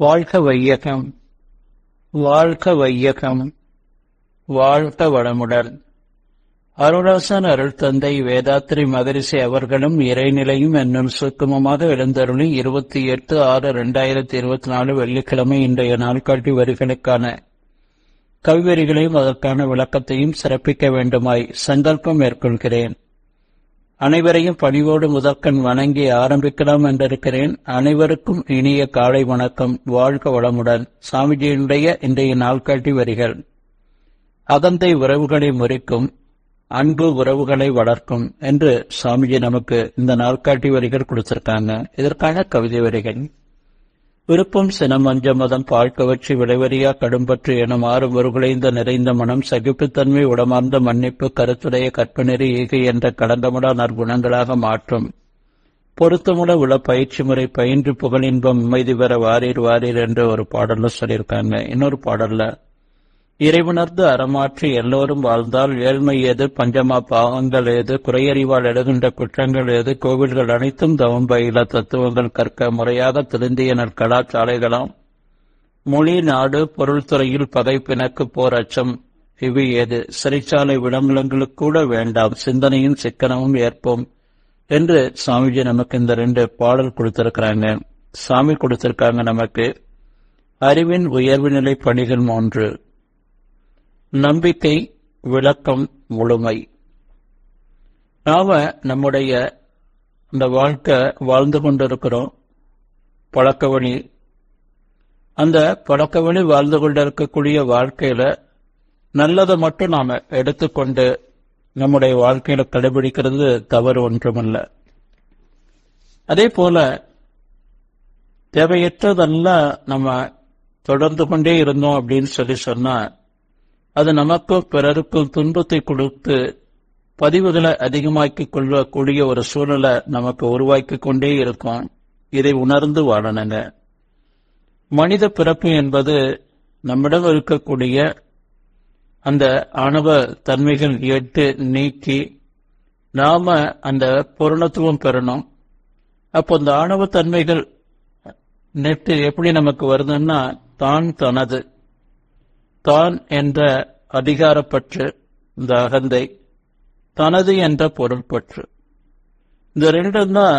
வாழ்க வையகம், வாழ்க வையகம், வாழ்க வளமுடன். அருளாசன் அருள் தந்தை வேதாத்ரி மகரிஷி அவர்களும் இறைநிலையும் என்னும் சுக்குமமாக எழுந்தருளி 28/6/2024 வெள்ளிக்கிழமை இன்றைய நாள்காட்டி வரிகளுக்கான கவிவரிகளையும் அதற்கான விளக்கத்தையும் சிறப்பிக்க வேண்டுமாய் சங்கல்பம் மேற்கொள்கிறேன். அனைவரையும் பணிவோடு முதற்கண் வணங்கி ஆரம்பிக்கலாம் என்றிருக்கிறேன். அனைவருக்கும் இனிய காலை வணக்கம். வாழ்க வளமுடன். சாமிஜியினுடைய இன்றைய நாள்காட்டி வரிகள்: அகந்தை உறவுகளை முறிக்கும், அன்பு உறவுகளை வளர்க்கும் என்று சாமிஜி நமக்கு இந்த நாள்காட்டி வரிகள் கொடுத்திருக்காங்க. இதற்கான கவிதை வரிகள்: விருப்பம் சினம் அஞ்சம் மதம் பால் கவர்ச்சி விளைவறியா கடும்பற்று எனும் 6 ஒருகுலைந்த நிறைந்த மனம் சகிப்புத்தன்மை உடமார்ந்த மன்னிப்பு கருத்துடைய கற்பநெறி ஈகை என்ற கடந்தமுடா நற்குணங்களாக மாற்றும் பொருத்தமுட உள்ள பயிற்சி முறை பயின்று புகழின்பம் அமைதி பெற வாரீர் வாரீர் என்று ஒரு பாடல்ல சொல்லியிருக்காங்க. இன்னொரு பாடல்ல இறைவுணர்ந்து அறமாற்றி எல்லோரும் வாழ்ந்தால் ஏழ்மை ஏது, பஞ்சமா பாவங்கள் ஏது, குறையறிவால் எழுகின்ற குற்றங்கள் ஏது, கோவில்கள் அனைத்தும் தவம் பயில தத்துவங்கள் கற்க முறையாக திருந்திய நற்கலாச்சாலைகளாம், மொழி நாடு பொருள்துறையில் பகை பிணக்கு போர் அச்சம் இவை ஏது, சிறைச்சாலை விளம்பரங்களுக்கு கூட வேண்டாம், சிந்தனையும் சிக்கனமும் ஏற்போம் என்று சாமிஜி நமக்கு இந்த 2 பாடல் கொடுத்திருக்கிறாங்க. சாமி கொடுத்திருக்காங்க நமக்கு அறிவின் உயர்வு நிலை பணிகள் 3: நம்பிக்கை, விளக்கம், முழுமை. நாம நம்முடைய இந்த வாழ்க்கை வாழ்ந்து கொண்டிருக்கிறோம். பழக்க வழி, அந்த பழக்க வழி வாழ்ந்து கொண்டிருக்கக்கூடிய வாழ்க்கையில நல்லதை மட்டும் நாம எடுத்துக்கொண்டு நம்முடைய வாழ்க்கையில கடைபிடிக்கிறது தவறு ஒன்றுமல்ல. அதே போல தேவையற்றதெல்லாம் நம்ம தொடர்ந்து கொண்டே இருந்தோம் அப்படின்னு சொன்னா அது நமக்கும் பிறருக்கும் துன்பத்தை கொடுத்து பதிவுகளை அதிகமாக்கிக் கொள்ளக்கூடிய ஒரு சூழலை நமக்கு உருவாக்கி கொண்டே இருக்கும். இதை உணர்ந்து வாழணுங்க. மனித பிறப்பு என்பது நம்மிடம் இருக்கக்கூடிய அந்த ஆணவ தன்மைகள் 8 நீக்கி நாம அந்த பூரணத்துவம் பெறணும். அப்போ இந்த ஆணவ தன்மைகள் நெட்டு எப்படி நமக்கு வருதுன்னா, தனது தான் என்ற அதிகாரப்பற்று, இந்த அகந்தை, தனது என்ற பொருள்பற்று, இந்த 2 தான்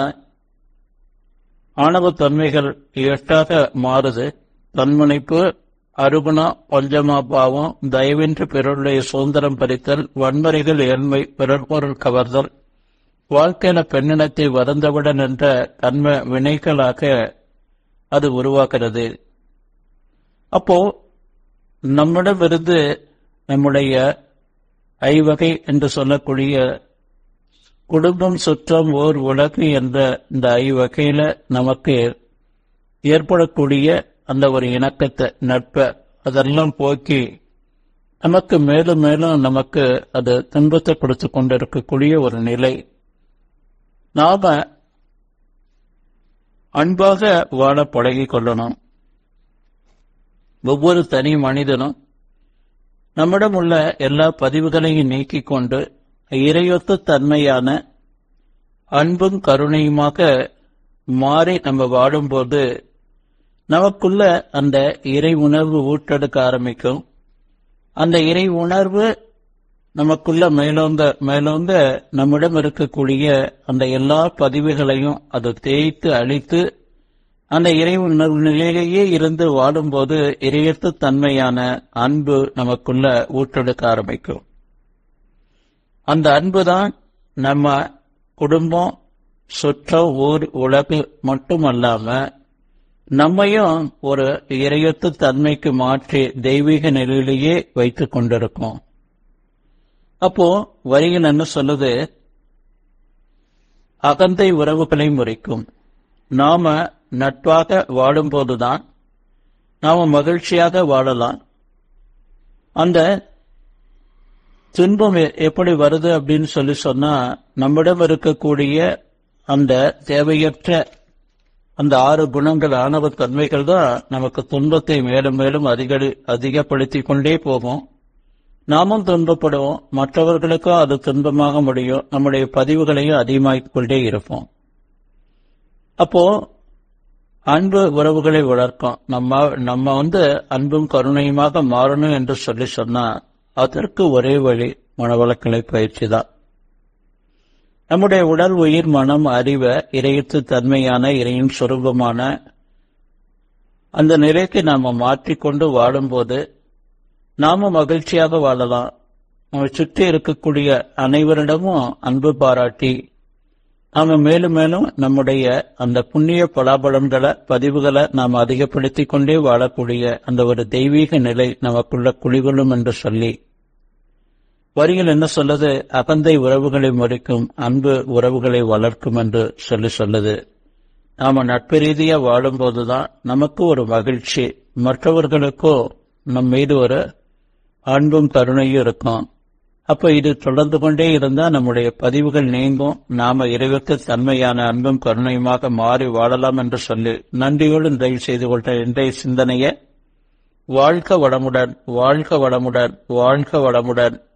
ஆணவ தன்மைகள் 8ஆக மாறுது. தன்முனைப்பு, அருகுணா, பஞ்சமா பாவம், தயவின்றி பிறருடைய சுதந்திரம் பறித்தல், வன்முறைகள், ஏழ்மை, பிறர் பொருள் கவர்தல், வாழ்க்கையில பெண்ணினத்தை வருந்தவுடன் என்ற கண்ம வினைகளாக அது உருவாக்குறது. அப்போ நம்மிடமிருந்து நம்முடைய ஐவகை என்று சொல்லக்கூடிய குடும்பம், சுற்றம், ஓர் உலகு என்ற இந்த ஐவகையில நமக்கு ஏற்படக்கூடிய அந்த ஒரு இணக்கத்தை, நட்பை அதெல்லாம் போக்கி நமக்கு மேலும் மேலும் நமக்கு அது துன்பத்தை கொடுத்து கொண்டிருக்கக்கூடிய ஒரு நிலை. நாம அன்பாக வாழ பழகிக் கொள்ளணும். ஒவ்வொரு தனி மனிதனும் நம்மிடம் உள்ள எல்லா பதிவுகளையும் நீக்கிக் கொண்டு இறையொத்த தன்மையான அன்பும் கருணையுமாக மாறி நம்ம வாழும்போது நமக்குள்ள அந்த இறை உணர்வு ஊற்றெடுக்க ஆரம்பிக்கும். அந்த இறை உணர்வு நமக்குள்ள மேலோந்த நம்மிடம் இருக்கக்கூடிய அந்த எல்லா பதிவுகளையும் அது தேய்த்து அழித்து அந்த இறை உணர்வு நிலையிலேயே இருந்து வாடும்போது இறையற்ற தன்மையான அன்பு நமக்குள்ள ஊற்றெடுக்க ஆரம்பிக்கும். அந்த அன்புதான் நம்ம குடும்பம், சுற்றம், ஊர், உலகு மட்டுமல்லாம நம்மையும் ஒரு இறையற்ற தன்மைக்கு மாற்றி தெய்வீக நிலையிலேயே வைத்துக் கொண்டிருக்கோம். அப்போ வரிகள் என்ன சொல்லுது? அகந்தை உறவுகளை முறிக்கும். நாம நட்பாக வாழும்போதுதான் நாம மகிழ்ச்சியாக வாழலாம். அந்த துன்பம் எப்படி வருது அப்படின்னு சொன்னா, நம்மிடம் இருக்கக்கூடிய அந்த தேவையற்ற அந்த 6 குணங்கள், ஆணவ தன்மைகள் தான் நமக்கு துன்பத்தை மேலும் மேலும் அதிகப்படுத்திக் கொண்டே போகும். நாமும் துன்பப்படுவோம், மற்றவர்களுக்கும் அது துன்பமாக முடியும். நம்முடைய பதிவுகளையும் அதிகமாகிக் கொண்டே இருப்போம். அப்போ அன்பு உறவுகளை வளர்க்கும். நம்ம அன்பும் கருணையுமாக மாறணும் என்று சொன்னா அதற்கு ஒரே வழி மனவளக்கலை பயிற்சி தான். நம்முடைய உடல், உயிர், மனம், அறிவை இறையத்து தன்மையான இறையின் சொரூபமான அந்த நிலைக்கு நாம மாற்றிக்கொண்டு வாழும்போது நாம மகிழ்ச்சியாக வாழலாம். நம்ம சுற்றி இருக்கக்கூடிய அனைவரிடமும் அன்பு பாராட்டி நாம மேலும் மேலும் நம்முடைய அந்த புண்ணிய பலாபலன்களை பதிவுகளை நாம் அதிகப்படுத்திக் கொண்டே வாழக்கூடிய அந்த ஒரு தெய்வீக நிலை நமக்குள்ள குளிகொள்ளும் என்று சொல்லி வரிகள் என்ன சொல்லுது? அகந்தை உறவுகளை முறிக்கும், அன்பு உறவுகளை வளர்க்கும் என்று சொல்லுது. நாம நட்பு ரீதியா வாழும்போதுதான் நமக்கு ஒரு மகிழ்ச்சி, மற்றவர்களுக்கோ நம் மீது ஒரு அன்பும் கருணையும் இருக்கும். அப்ப இது தொடர்ந்து கொண்டே இருந்தா நம்முடைய பதிவுகள் நீங்கும். நாம இறைவற்கு தன்மையான அன்பும் கருணையுமாக மாறி வாழலாம் என்று சொல்லி நன்றியோடு நிறைவு செய்து கொண்ட இன்றைய சிந்தனையை வாழ்க வளமுடன், வாழ்க வளமுடன், வாழ்க வளமுடன்.